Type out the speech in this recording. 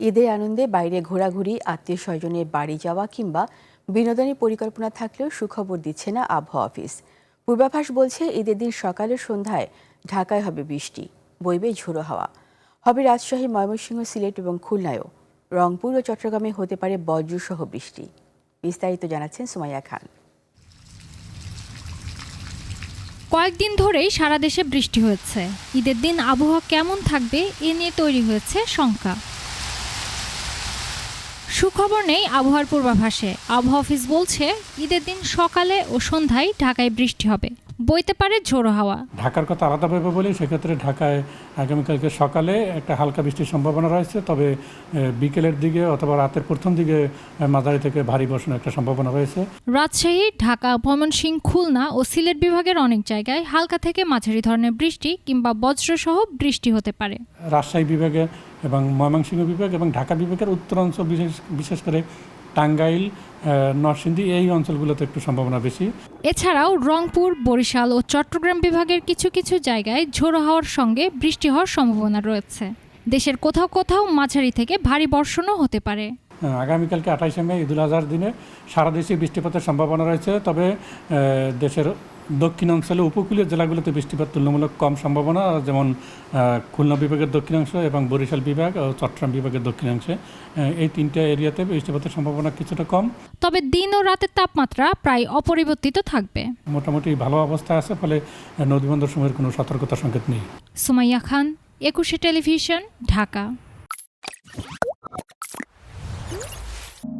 ঈদের আনন্দে বাইরে ঘোরাঘুরি, আত্মীয় স্বজনের বাড়ি যাওয়া কিংবা বিনোদনের পরিকল্পনা থাকলেও সুখবর দিচ্ছে না আবহাওয়া অফিস। পূর্বাভাস বলছে ঈদের দিন সকালে সন্ধ্যায় ঢাকায় হবে বৃষ্টি, বইবে ঝোড়ো হাওয়া। হবে রাজশাহী, ময়মনসিংহ, সিলেট এবং খুলনায়ও। রংপুর ও চট্টগ্রামে হতে পারে বজ্রসহ বৃষ্টি। বিস্তারিত জানাচ্ছেন সুমাইয়া খান। কয়েকদিন ধরেই সারা দেশে বৃষ্টি হচ্ছে। ঈদের দিন আবহাওয়া কেমন থাকবে এ নিয়ে তৈরি হয়েছে শঙ্কা। সুখবর নেই আবহাওয়ার পূর্বাভাসে। আবহাওয়া অফিস বলছে ঈদের দিন সকালে ও সন্ধ্যায় ঢাকায় বৃষ্টি হবে, বইতে পারে ঝোড়ো হাওয়া। ঢাকার কথা আলাদাভাবে বলি, সেক্ষেত্রে ঢাকায় আগামীকালকে সকালে একটা হালকা বৃষ্টির সম্ভাবনা রয়েছে, তবে বিকেলের দিকে অথবা রাতের প্রথম দিকে মাঝারি থেকে ভারী বর্ষণের একটা সম্ভাবনা রয়েছে। রাজশাহী, ঢাকা, ময়মনসিংহ, খুলনা ও সিলেট বিভাগের অনেক জায়গায় হালকা থেকে মাঝারি ধরনের বৃষ্টি কিংবা বজ্রসহ বৃষ্টি হতে পারে। রাজশাহী বিভাগে এবং ময়মনসিংহ বিভাগ এবং ঢাকা বিভাগের উত্তরাঞ্চল, বিশেষ করে টাঙ্গাইল, নরসিংদী, এই অঞ্চলগুলোতে একটু সম্ভাবনা বেশি। এছাড়াও রংপুর, বরিশাল ও চট্টগ্রাম বিভাগের কিছু কিছু জায়গায় ঝোড়ো হাওয়ার সঙ্গে বৃষ্টি হওয়ার সম্ভাবনা রয়েছে। দেশের কোথাও কোথাও মাঝারি থেকে ভারী বর্ষণও হতে পারে। আগামীকালকে 28শে মে ঈদুল আজহার দিনে সারা দেশে বৃষ্টিপাতের সম্ভাবনা রয়েছে, তবে দেশের দক্ষিণাঞ্চলে উপকূলীয় জেলাগুলোতে বৃষ্টিপাত তুলনামূলক কম সম্ভাবনা, যেমন খুলনা বিভাগের দক্ষিণাংশ এবং বরিশাল বিভাগ ও চট্টগ্রাম বিভাগের দক্ষিণাংশে, এই তিনটা এরিয়াতে বৃষ্টিপাতের সম্ভাবনা কিছুটা কম। তবে দিন ও রাতের তাপমাত্রা প্রায় অপরিবর্তিত থাকবে। মোটামুটি ভালো অবস্থায় আছে, ফলে নদীবন্দর সময়ের কোনো সতর্কতার সংকেত নেই। সুমাইয়া খান, 21শে টেলিভিশন, ঢাকা।